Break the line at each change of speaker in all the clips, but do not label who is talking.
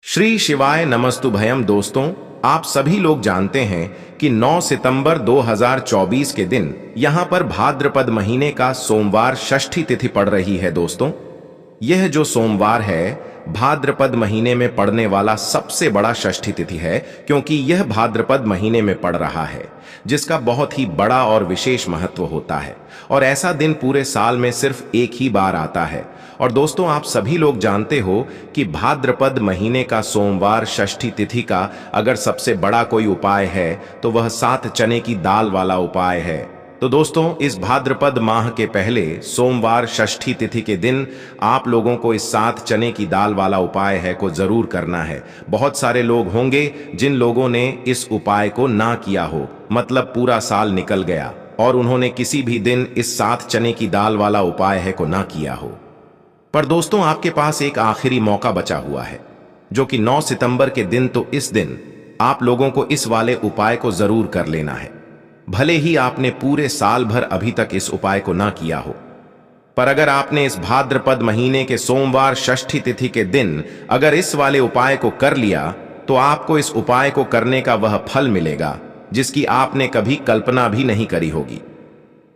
श्री शिवाय नमस्तुभयम। दोस्तों, आप सभी लोग जानते हैं कि 9 सितंबर 2024 के दिन यहां पर भाद्रपद महीने का सोमवार षष्ठी तिथि पड़ रही है। दोस्तों, यह जो सोमवार है भाद्रपद महीने में पड़ने वाला सबसे बड़ा षष्ठी तिथि है, क्योंकि यह भाद्रपद महीने में पड़ रहा है, जिसका बहुत ही बड़ा और विशेष महत्व होता है। और ऐसा दिन पूरे साल में सिर्फ एक ही बार आता है। और दोस्तों, आप सभी लोग जानते हो कि भाद्रपद महीने का सोमवार षष्ठी तिथि का अगर सबसे बड़ा कोई उपाय है तो वह 7 चने की दाल वाला उपाय है। तो दोस्तों, इस भाद्रपद माह के पहले सोमवार षष्ठी तिथि के दिन आप लोगों को इस 7 चने की दाल वाला उपाय है को जरूर करना है। बहुत सारे लोग होंगे जिन लोगों ने इस उपाय को ना किया हो, मतलब पूरा साल निकल गया और उन्होंने किसी भी दिन इस 7 चने की दाल वाला उपाय है को ना किया हो। पर दोस्तों, आपके पास एक आखिरी मौका बचा हुआ है, जो कि 9 सितंबर के दिन। तो इस दिन आप लोगों को इस वाले उपाय को जरूर कर लेना है, भले ही आपने पूरे साल भर अभी तक इस उपाय को ना किया हो। पर अगर आपने इस भाद्रपद महीने के सोमवार षष्ठी तिथि के दिन अगर इस वाले उपाय को कर लिया, तो आपको इस उपाय को करने का वह फल मिलेगा जिसकी आपने कभी कल्पना भी नहीं करी होगी।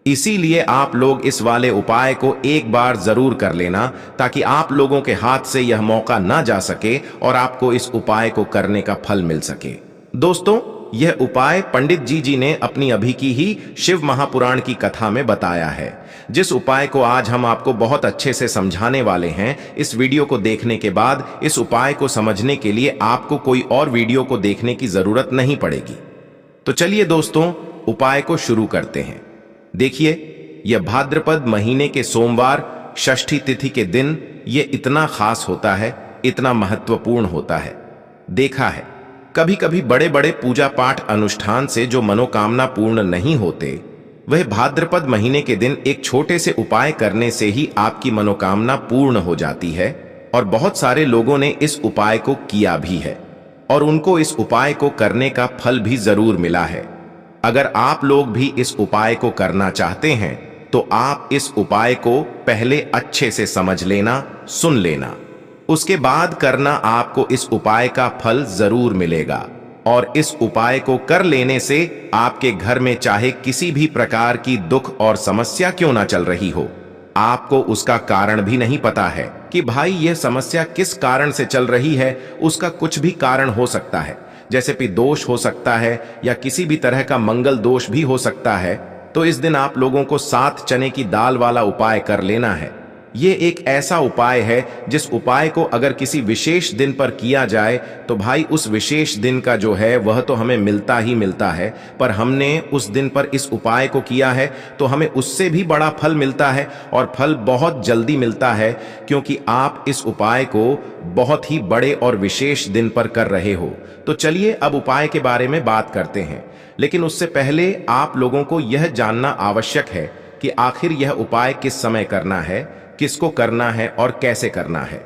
इसीलिए आप लोग इस वाले उपाय को एक बार जरूर कर लेना, ताकि आप लोगों के हाथ से यह मौका ना जा सके और आपको इस उपाय को करने का फल मिल सके। दोस्तों, यह उपाय पंडित जी ने अपनी अभी की ही शिव महापुराण की कथा में बताया है, जिस उपाय को आज हम आपको बहुत अच्छे से समझाने वाले हैं। इस वीडियो को देखने के बाद इस उपाय को समझने के लिए आपको कोई और वीडियो को देखने की जरूरत नहीं पड़ेगी। तो चलिए दोस्तों, उपाय को शुरू करते हैं। देखिए, यह भाद्रपद महीने के सोमवार षष्ठी तिथि के दिन यह इतना खास होता है, इतना महत्वपूर्ण होता है। देखा है, कभी कभी बड़े बड़े पूजा पाठ अनुष्ठान से जो मनोकामना पूर्ण नहीं होते, वह भाद्रपद महीने के दिन एक छोटे से उपाय करने से ही आपकी मनोकामना पूर्ण हो जाती है। और बहुत सारे लोगों ने इस उपाय को किया भी है और उनको इस उपाय को करने का फल भी जरूर मिला है। अगर आप लोग भी इस उपाय को करना चाहते हैं तो आप इस उपाय को पहले अच्छे से समझ लेना, सुन लेना, उसके बाद करना। आपको इस उपाय का फल जरूर मिलेगा। और इस उपाय को कर लेने से आपके घर में चाहे किसी भी प्रकार की दुख और समस्या क्यों ना चल रही हो, आपको उसका कारण भी नहीं पता है कि भाई यह समस्या किस कारण से चल रही है। उसका कुछ भी कारण हो सकता है, जैसे कि दोष हो सकता है या किसी भी तरह का मंगल दोष भी हो सकता है। तो इस दिन आप लोगों को 7 चने की दाल वाला उपाय कर लेना है। ये एक ऐसा उपाय है जिस उपाय को अगर किसी विशेष दिन पर किया जाए तो भाई उस विशेष दिन का जो है वह तो हमें मिलता ही मिलता है, पर हमने उस दिन पर इस उपाय को किया है तो हमें उससे भी बड़ा फल मिलता है, और फल बहुत जल्दी मिलता है, क्योंकि आप इस उपाय को बहुत ही बड़े और विशेष दिन पर कर रहे हो। तो चलिए अब उपाय के बारे में बात करते हैं, लेकिन उससे पहले आप लोगों को यह जानना आवश्यक है कि आखिर यह उपाय किस समय करना है, किसको करना है और कैसे करना है।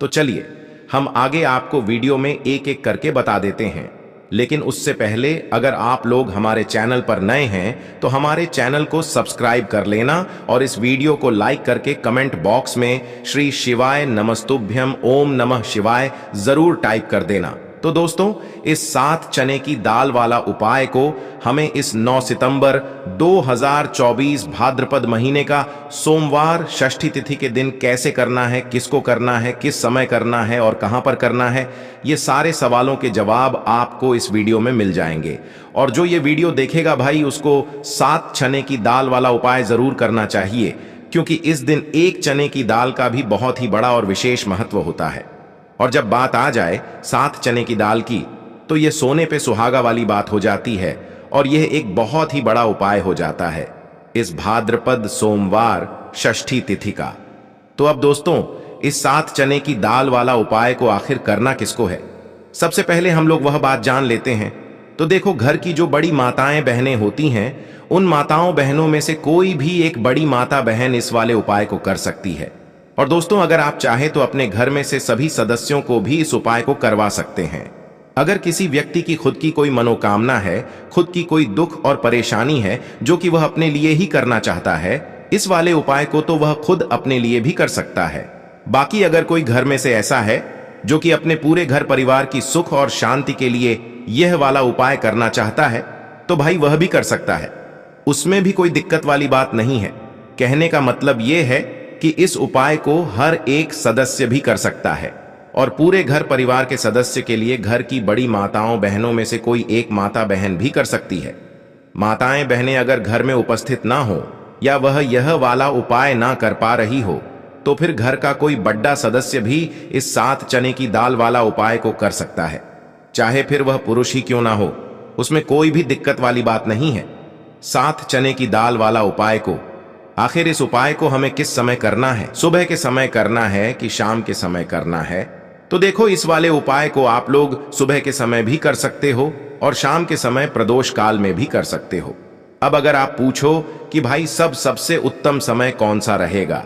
तो चलिए हम आगे आपको वीडियो में एक एक करके बता देते हैं। लेकिन उससे पहले अगर आप लोग हमारे चैनल पर नए हैं तो हमारे चैनल को सब्सक्राइब कर लेना और इस वीडियो को लाइक करके कमेंट बॉक्स में श्री शिवाय नमस्तुभ्यम ओम नमः शिवाय जरूर टाइप कर देना। तो दोस्तों, इस 7 चने की दाल वाला उपाय को हमें इस 9 सितंबर 2024 भाद्रपद महीने का सोमवार षष्ठी तिथि के दिन कैसे करना है, किसको करना है, किस समय करना है और कहां पर करना है, ये सारे सवालों के जवाब आपको इस वीडियो में मिल जाएंगे। और जो ये वीडियो देखेगा भाई, उसको 7 चने की दाल वाला उपाय जरूर करना चाहिए, क्योंकि इस दिन एक चने की दाल का भी बहुत ही बड़ा और विशेष महत्व होता है। और जब बात आ जाए 7 चने की दाल की, तो यह सोने पे सुहागा वाली बात हो जाती है और यह एक बहुत ही बड़ा उपाय हो जाता है इस भाद्रपद सोमवार षष्ठी तिथि का। तो अब दोस्तों, इस 7 चने की दाल वाला उपाय को आखिर करना किसको है, सबसे पहले हम लोग वह बात जान लेते हैं। तो देखो, घर की जो बड़ी माताएं बहनें होती हैं, उन माताओं बहनों में से कोई भी एक बड़ी माता बहन इस वाले उपाय को कर सकती है। और दोस्तों, अगर आप चाहें तो अपने घर में से सभी सदस्यों को भी इस उपाय को करवा सकते हैं। अगर किसी व्यक्ति की खुद की कोई मनोकामना है, खुद की कोई दुख और परेशानी है जो कि वह अपने लिए ही करना चाहता है, इस वाले उपाय को तो वह खुद अपने लिए भी कर सकता है। बाकी अगर कोई घर में से ऐसा है जो कि अपने पूरे घर परिवार की सुख और शांति के लिए यह वाला उपाय करना चाहता है, तो भाई वह भी कर सकता है। उसमें भी कोई दिक्कत वाली बात नहीं है। कहने का मतलब यह है कि इस उपाय को हर एक सदस्य भी कर सकता है और पूरे घर परिवार के सदस्य के लिए घर की बड़ी माताओं बहनों में से कोई एक माता बहन भी कर सकती है। माताएं बहनें अगर घर में उपस्थित ना हो या वह यह वाला उपाय ना कर पा रही हो, तो फिर घर का कोई बड़ा सदस्य भी इस 7 चने की दाल वाला उपाय को कर सकता है, चाहे फिर वह पुरुष ही क्यों ना हो। उसमें कोई भी दिक्कत वाली बात नहीं है। 7 चने की दाल वाला उपाय को, आखिर इस उपाय को हमें किस समय करना है? सुबह के समय करना है कि शाम के समय करना है? तो देखो, इस वाले उपाय को आप लोग सुबह के समय भी कर सकते हो और शाम के समय प्रदोष काल में भी कर सकते हो। अब अगर आप पूछो कि भाई सबसे उत्तम समय कौन सा रहेगा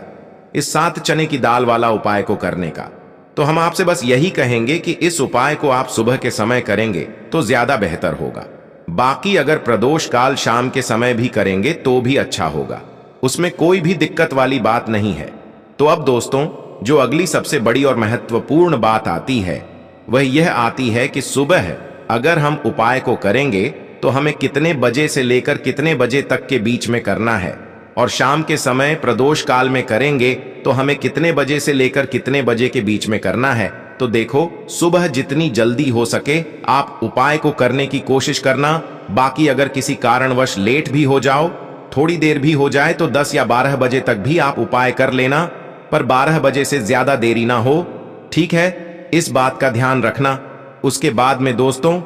इस 7 चने की दाल वाला उपाय को करने का, तो हम आपसे बस यही कहेंगे कि इस उपाय को आप सुबह के समय करेंगे तो ज्यादा बेहतर होगा। बाकी अगर प्रदोष काल शाम के समय भी करेंगे तो भी अच्छा होगा, उसमें कोई भी दिक्कत वाली बात नहीं है। तो अब दोस्तों, जो अगली सबसे बड़ी और महत्वपूर्ण बात आती है वह यह आती है कि सुबह अगर हम उपाय को करेंगे तो हमें कितने बजे से लेकर कितने बजे तक के बीच में करना है, और शाम के समय प्रदोष काल में करेंगे तो हमें कितने बजे से लेकर कितने बजे के बीच में करना है। तो देखो, सुबह जितनी जल्दी हो सके आप उपाय को करने की कोशिश करना। बाकी अगर किसी कारणवश लेट भी हो जाओ, थोड़ी देर भी हो जाए, तो 10 या 12 बजे तक भी आप उपाय कर लेना, पर 12 बजे से ज्यादा देरी ना हो, ठीक है? इस बात का ध्यान रखना। उसके बाद में दोस्तों,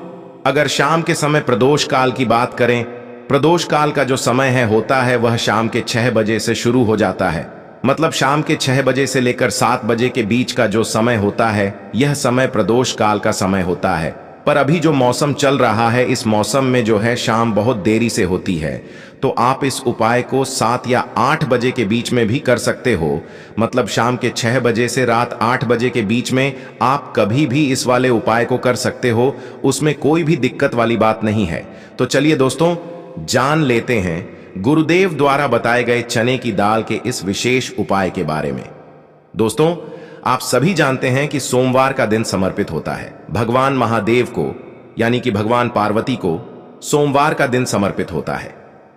अगर शाम के समय प्रदोष काल की बात करें, प्रदोष काल का जो समय होता है वह शाम के 6 बजे से शुरू हो जाता है। मतलब शाम के 6 बजे से लेकर 7 बजे के बीच का जो समय होता है, यह समय प्रदोष काल का समय होता है। पर अभी जो मौसम चल रहा है, इस मौसम में जो है शाम बहुत देरी से होती है, तो आप इस उपाय को 7 या 8 बजे के बीच में भी कर सकते हो। मतलब शाम के 6 बजे से रात 8 बजे के बीच में आप कभी भी इस वाले उपाय को कर सकते हो, उसमें कोई भी दिक्कत वाली बात नहीं है। तो चलिए दोस्तों, जान लेते हैं गुरुदेव द्वारा बताए गए चने की दाल के इस विशेष उपाय के बारे में। दोस्तों, आप सभी जानते हैं कि सोमवार का दिन समर्पित होता है भगवान महादेव को, यानी कि भगवान पार्वती को सोमवार का दिन समर्पित होता है।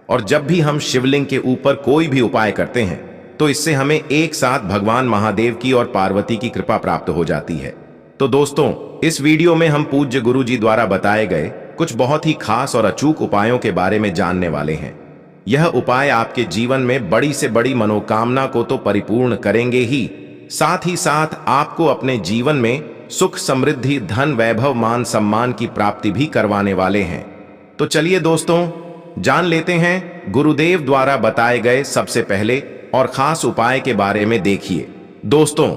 और जब भी हम शिवलिंग के ऊपर कोई भी उपाय करते हैं तो इससे हमें एक साथ भगवान महादेव की और पार्वती की कृपा प्राप्त हो जाती है। तो दोस्तों, इस वीडियो में हम पूज्य गुरु जी द्वारा बताए गए कुछ बहुत ही खास और अचूक उपायों के बारे में जानने वाले हैं। यह उपाय आपके जीवन में बड़ी से बड़ी मनोकामना को तो परिपूर्ण करेंगे ही साथ आपको अपने जीवन में सुख समृद्धि धन वैभव मान सम्मान की प्राप्ति भी करवाने वाले हैं। तो चलिए दोस्तों, जान लेते हैं गुरुदेव द्वारा बताए गए सबसे पहले और खास उपाय के बारे में। देखिए दोस्तों,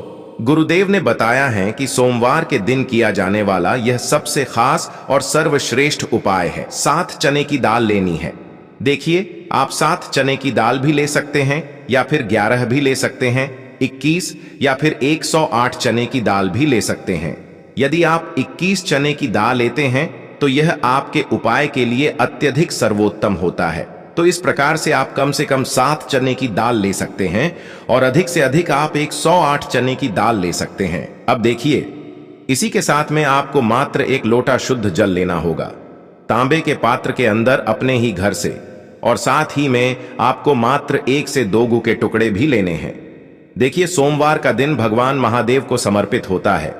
गुरुदेव ने बताया है कि सोमवार के दिन किया जाने वाला यह सबसे खास और सर्वश्रेष्ठ उपाय है। 7 चने की दाल लेनी है। देखिए, आप 7 चने की दाल भी ले सकते हैं या फिर 11 भी ले सकते हैं, 21 या फिर 108 चने की दाल भी ले सकते हैं। यदि आप 21 चने की दाल लेते हैं तो यह आपके उपाय के लिए अत्यधिक सर्वोत्तम होता है। तो इस प्रकार से आप कम से कम 7 चने की दाल ले सकते हैं और अधिक से अधिक आप 108 चने की दाल ले सकते हैं। अब देखिए, इसी के साथ में आपको मात्र 1 लोटा शुद्ध जल लेना होगा, तांबे के पात्र के अंदर अपने ही घर से, और साथ ही में आपको मात्र 1 से 2 गू के टुकड़े भी लेने हैं। देखिए, सोमवार का दिन भगवान महादेव को समर्पित होता है।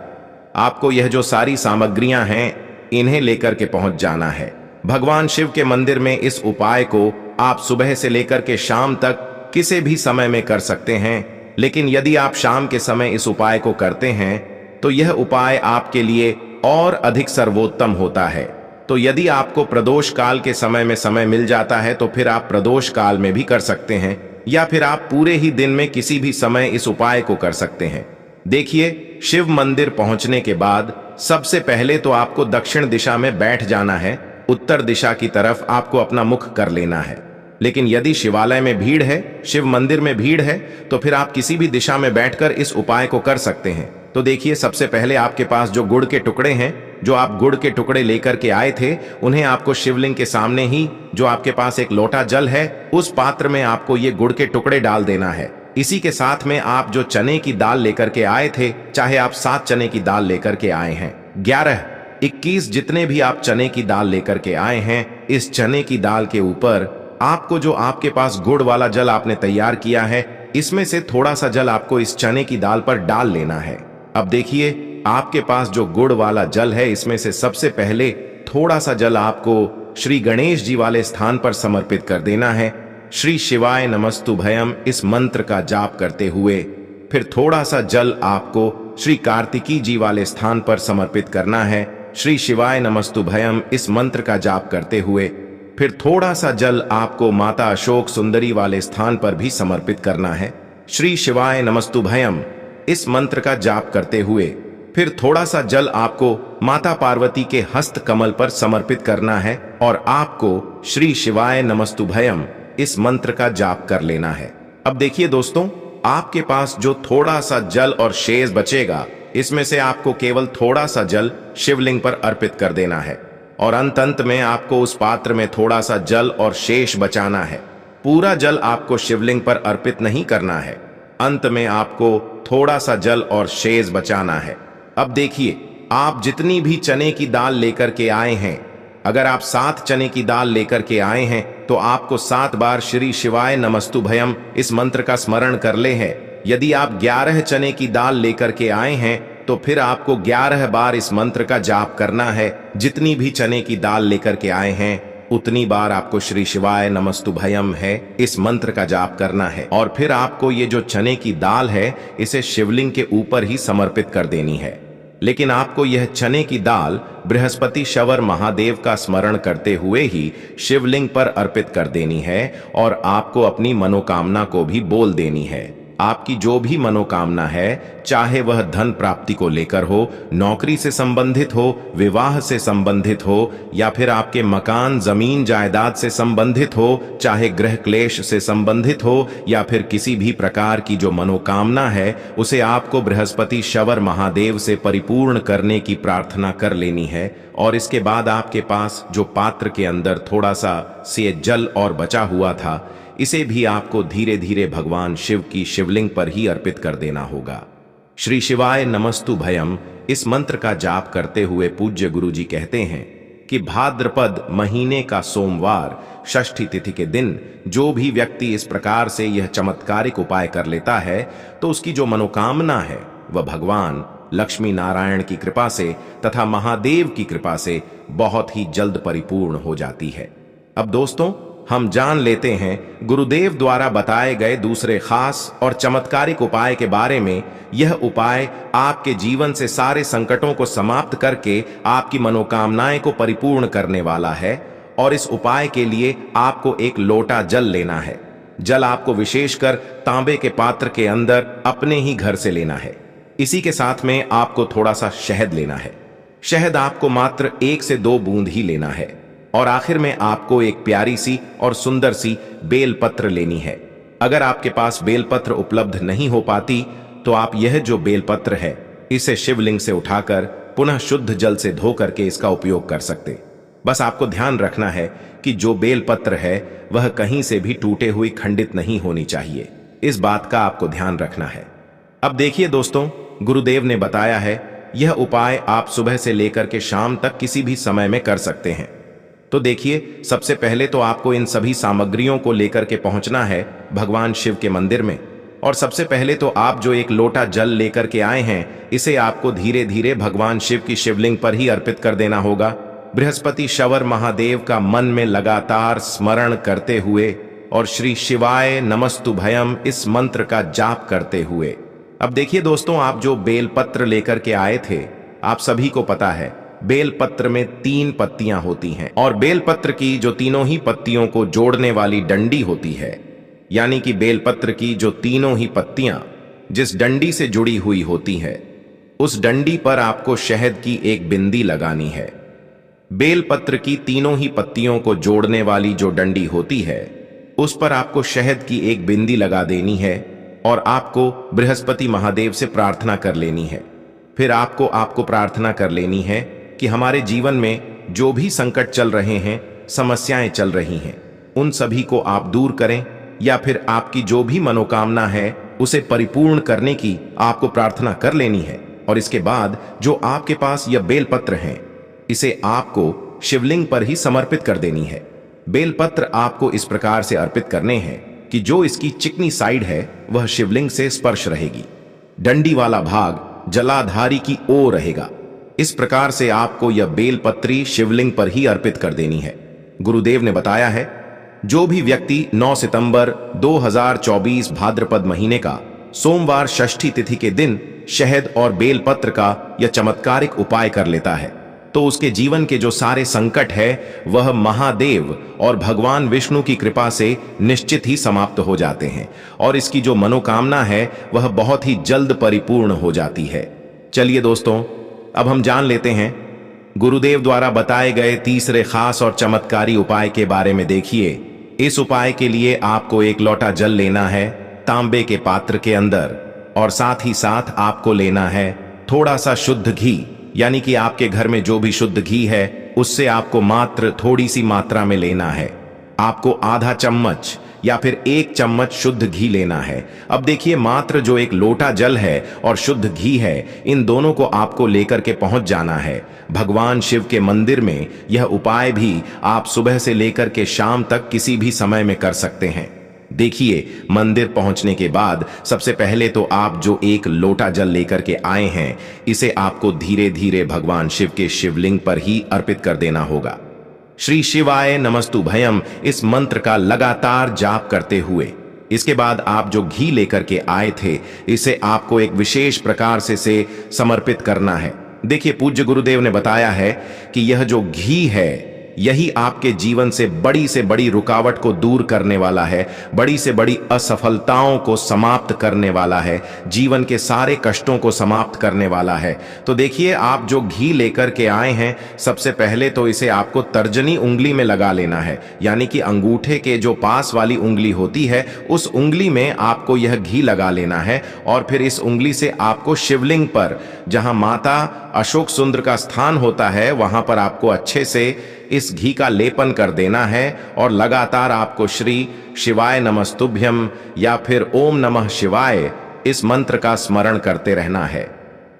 आपको यह जो सारी सामग्रियां हैं, इन्हें लेकर के पहुंच जाना है भगवान शिव के मंदिर में। इस उपाय को आप सुबह से लेकर के शाम तक किसी भी समय में कर सकते हैं, लेकिन यदि आप शाम के समय इस उपाय को करते हैं तो यह उपाय आपके लिए और अधिक सर्वोत्तम होता है। तो यदि आपको प्रदोष काल के समय में समय मिल जाता है तो फिर आप प्रदोष काल में भी कर सकते हैं, या फिर आप पूरे ही दिन में किसी भी समय इस उपाय को कर सकते हैं। देखिए, शिव मंदिर पहुंचने के बाद सबसे पहले तो आपको दक्षिण दिशा में बैठ जाना है। उत्तर दिशा की तरफ आपको अपना मुख कर लेना है। लेकिन यदि शिवालय में भीड़ है, शिव मंदिर में भीड़ है, तो फिर आप किसी भी दिशा में बैठकर इस उपाय को कर सकते हैं। तो देखिए, सबसे पहले आपके पास जो गुड़ के टुकड़े हैं, जो आप गुड़ के टुकड़े लेकर के आए थे, उन्हें आपको शिवलिंग के सामने ही जो आपके पास एक लोटा जल है, उस पात्र में आपको ये गुड़ के टुकड़े डाल देना है। इसी के साथ में आप जो चने की दाल लेकर के आए थे, चाहे आप 7 चने की दाल लेकर के आए हैं, 11, 21 जितने भी आप चने की दाल लेकर के आए हैं, इस चने की दाल के ऊपर आपको जो आपके पास गुड़ वाला जल आपने तैयार किया है, इसमें से थोड़ा सा जल आपको इस चने की दाल पर डाल लेना है। अब देखिए, आपके पास जो गुड़ वाला जल है, इसमें से सबसे पहले थोड़ा सा जल आपको श्री गणेश जी वाले स्थान पर समर्पित कर देना है। श्री शिवाय नमस्तुभयम इस मंत्र का जाप करते हुए फिर थोड़ा सा जल आपको श्री कार्तिकी जी वाले स्थान पर समर्पित करना है। श्री शिवाय नमस्तुभयम इस मंत्र का जाप करते हुए फिर थोड़ा सा जल आपको माता अशोक सुंदरी वाले स्थान पर भी समर्पित करना है। श्री शिवाय नमस्तुभयम इस मंत्र का जाप करते हुए फिर थोड़ा सा जल आपको माता पार्वती के हस्त कमल पर समर्पित करना है और आपको श्री शिवाय नमस्तुभयम इस मंत्र का जाप कर लेना है। अब देखिए दोस्तों, आपके पास जो थोड़ा सा जल और शेष बचेगा, इसमें से आपको केवल थोड़ा सा जल शिवलिंग पर अर्पित कर देना है और अंत में आपको उस पात्र में थोड़ा सा जल और शेष बचाना है। पूरा जल आपको शिवलिंग पर अर्पित नहीं करना है, अंत में आपको थोड़ा सा जल और शेष बचाना है। अब देखिए, आप जितनी भी चने की दाल लेकर के आए हैं, अगर आप 7 चने की दाल लेकर के आए हैं तो आपको 7 बार श्री शिवाय नमस्तुभयम इस मंत्र का स्मरण कर ले है। यदि आप 11 चने की दाल लेकर के आए हैं तो फिर आपको 11 बार इस मंत्र का जाप करना है। जितनी भी चने की दाल लेकर के आए हैं, उतनी बार आपको श्री शिवाय नमस्तुभयम है इस मंत्र का जाप करना है और फिर आपको ये जो चने की दाल है, इसे शिवलिंग के ऊपर ही समर्पित कर देनी है। लेकिन आपको यह चने की दाल बृहस्पति शवर महादेव का स्मरण करते हुए ही शिवलिंग पर अर्पित कर देनी है और आपको अपनी मनोकामना को भी बोल देनी है। आपकी जो भी मनोकामना है, चाहे वह धन प्राप्ति को लेकर हो, नौकरी से संबंधित हो, विवाह से संबंधित हो, या फिर आपके मकान जमीन जायदाद से संबंधित हो, चाहे गृह क्लेश से संबंधित हो, या फिर किसी भी प्रकार की जो मनोकामना है, उसे आपको बृहस्पति शवर महादेव से परिपूर्ण करने की प्रार्थना कर लेनी है। और इसके बाद आपके पास जो पात्र के अंदर थोड़ा सा से जल और बचा हुआ था, इसे भी आपको धीरे धीरे भगवान शिव की शिवलिंग पर ही अर्पित कर देना होगा। श्री शिवाय नमस्तुभयम इस मंत्र का जाप करते हुए पूज्य गुरु जी कहते हैं कि भाद्रपद महीने का सोमवार षष्ठी तिथि के दिन जो भी व्यक्ति इस प्रकार से यह चमत्कारिक उपाय कर लेता है, तो उसकी जो मनोकामना है वह भगवान लक्ष्मी नारायण की कृपा से तथा महादेव की कृपा से बहुत ही जल्द परिपूर्ण हो जाती है। अब दोस्तों, हम जान लेते हैं गुरुदेव द्वारा बताए गए दूसरे खास और चमत्कारिक उपाय के बारे में। यह उपाय आपके जीवन से सारे संकटों को समाप्त करके आपकी मनोकामनाएं को परिपूर्ण करने वाला है। और इस उपाय के लिए आपको एक लोटा जल लेना है। जल आपको विशेषकर तांबे के पात्र के अंदर अपने ही घर से लेना है। इसी के साथ में आपको थोड़ा सा शहद लेना है। शहद आपको मात्र 1 से 2 बूंद ही लेना है। और आखिर में आपको एक प्यारी सी और सुंदर सी बेलपत्र लेनी है। अगर आपके पास बेलपत्र उपलब्ध नहीं हो पाती, तो आप यह जो बेलपत्र है, इसे शिवलिंग से उठाकर पुनः शुद्ध जल से धो करके इसका उपयोग कर सकते। बस आपको ध्यान रखना है कि जो बेलपत्र है वह कहीं से भी टूटे हुई खंडित नहीं होनी चाहिए। इस बात का आपको ध्यान रखना है। अब देखिए दोस्तों, गुरुदेव ने बताया है यह उपाय आप सुबह से लेकर के शाम तक किसी भी समय में कर सकते हैं। तो देखिए, सबसे पहले तो आपको इन सभी सामग्रियों को लेकर के पहुंचना है भगवान शिव के मंदिर में। और सबसे पहले तो आप जो एक लोटा जल लेकर के आए हैं, इसे आपको धीरे धीरे भगवान शिव की शिवलिंग पर ही अर्पित कर देना होगा। बृहस्पति शवर महादेव का मन में लगातार स्मरण करते हुए और श्री शिवाय नमस्तुभयम इस मंत्र का जाप करते हुए। अब देखिए दोस्तों, आप जो बेलपत्र लेकर के आए थे, आप सभी को पता है बेलपत्र में 3 पत्तियां होती हैं और बेलपत्र की जो तीनों ही पत्तियों को जोड़ने वाली डंडी होती है, यानी कि बेलपत्र की जो तीनों ही पत्तियां जिस डंडी से जुड़ी हुई होती है, उस डंडी पर आपको शहद की एक बिंदी लगानी है। बेलपत्र की तीनों ही पत्तियों को जोड़ने वाली जो डंडी होती है, उस पर आपको शहद की एक बिंदी लगा देनी है और आपको बृहस्पति महादेव से प्रार्थना कर लेनी है। फिर आपको प्रार्थना कर लेनी है कि हमारे जीवन में जो भी संकट चल रहे हैं, समस्याएं चल रही हैं, उन सभी को आप दूर करें। या फिर आपकी जो भी मनोकामना है उसे परिपूर्ण करने की आपको प्रार्थना कर लेनी है। और इसके बाद जो आपके पास यह बेलपत्र हैं, इसे आपको शिवलिंग पर ही समर्पित कर देनी है। बेलपत्र आपको इस प्रकार से अर्पित करने हैं कि जो इसकी चिकनी साइड है वह शिवलिंग से स्पर्श रहेगी, डंडी वाला भाग जलाधारी की ओर रहेगा। इस प्रकार से आपको यह बेलपत्री शिवलिंग पर ही अर्पित कर देनी है। गुरुदेव ने बताया है, जो भी व्यक्ति 9 सितंबर 2024 भाद्रपद महीने का सोमवार षष्ठी तिथि के दिन शहद और बेलपत्र का यह चमत्कारिक उपाय कर लेता है, तो उसके जीवन के जो सारे संकट है वह महादेव और भगवान विष्णु की कृपा से निश्चित ही समाप्त हो जाते हैं और इसकी जो मनोकामना है वह बहुत ही जल्द परिपूर्ण हो जाती है। चलिए दोस्तों, अब हम जान लेते हैं गुरुदेव द्वारा बताए गए तीसरे खास और चमत्कारी उपाय के बारे में। देखिए, इस उपाय के लिए आपको एक लोटा जल लेना है तांबे के पात्र के अंदर, और साथ ही साथ आपको लेना है थोड़ा सा शुद्ध घी, यानी कि आपके घर में जो भी शुद्ध घी है उससे आपको मात्र थोड़ी सी मात्रा में लेना है। आपको आधा चम्मच या फिर 1 चम्मच शुद्ध घी लेना है। अब देखिए, मात्र जो एक लोटा जल है और शुद्ध घी है, इन दोनों को आपको लेकर के पहुंच जाना है भगवान शिव के मंदिर में। यह उपाय भी आप सुबह से लेकर के शाम तक किसी भी समय में कर सकते हैं। देखिए, मंदिर पहुंचने के बाद सबसे पहले तो आप जो एक लोटा जल लेकर के आए हैं, इसे आपको धीरे धीरे भगवान शिव के शिवलिंग पर ही अर्पित कर देना होगा। श्री शिवाय नमस्तु भयम इस मंत्र का लगातार जाप करते हुए, इसके बाद आप जो घी लेकर के आए थे, इसे आपको एक विशेष प्रकार से समर्पित करना है। देखिए, पूज्य गुरुदेव ने बताया है कि यह जो घी है, यही आपके जीवन से बड़ी रुकावट को दूर करने वाला है, बड़ी से बड़ी असफलताओं को समाप्त करने वाला है, जीवन के सारे कष्टों को समाप्त करने वाला है। तो देखिए, आप जो घी लेकर के आए हैं, सबसे पहले तो इसे आपको तर्जनी उंगली में लगा लेना है, यानी कि अंगूठे के जो पास वाली उंगली होती है उस उंगली में आपको यह घी लगा लेना है। और फिर इस उंगली से आपको शिवलिंग पर, जहां माता अशोक सुंदर का स्थान होता है, वहां पर आपको अच्छे से इस घी का लेपन कर देना है और लगातार आपको श्री शिवाय नमस्तुभ्यम या फिर ओम नमः शिवाय इस मंत्र का स्मरण करते रहना है।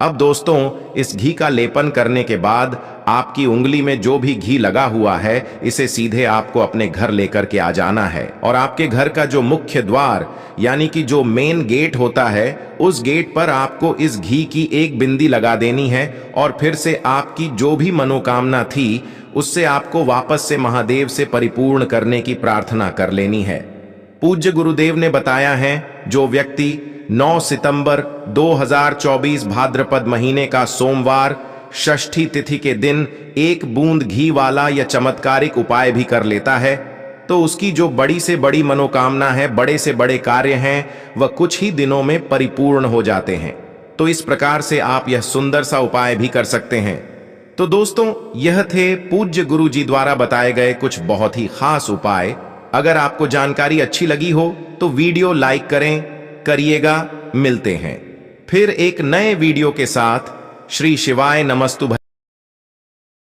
अब दोस्तों, इस घी का लेपन करने के बाद आपकी उंगली में जो भी घी लगा हुआ है, इसे सीधे आपको अपने घर लेकर के आ जाना है और आपके घर का जो मुख्य द्वार, यानी कि जो मेन गेट होता है, उस गेट पर आपको इस घी की एक बिंदी लगा देनी है और फिर से आपकी जो भी मनोकामना थी उससे आपको वापस से महादेव से परिपूर्ण करने की प्रार्थना कर लेनी है। पूज्य गुरुदेव ने बताया है, जो व्यक्ति 9 सितंबर 2024 भाद्रपद महीने का सोमवार षष्ठी तिथि के दिन 1 बूंद घी वाला यह चमत्कारिक उपाय भी कर लेता है, तो उसकी जो बड़ी से बड़ी मनोकामना है, बड़े से बड़े कार्य हैं, वह कुछ ही दिनों में परिपूर्ण हो जाते हैं। तो इस प्रकार से आप यह सुंदर सा उपाय भी कर सकते हैं। तो दोस्तों, यह थे पूज्य गुरु जी द्वारा बताए गए कुछ बहुत ही खास उपाय। अगर आपको जानकारी अच्छी लगी हो तो वीडियो लाइक करिएगा। मिलते हैं फिर एक नए वीडियो के साथ। श्री शिवाय नमस्तु।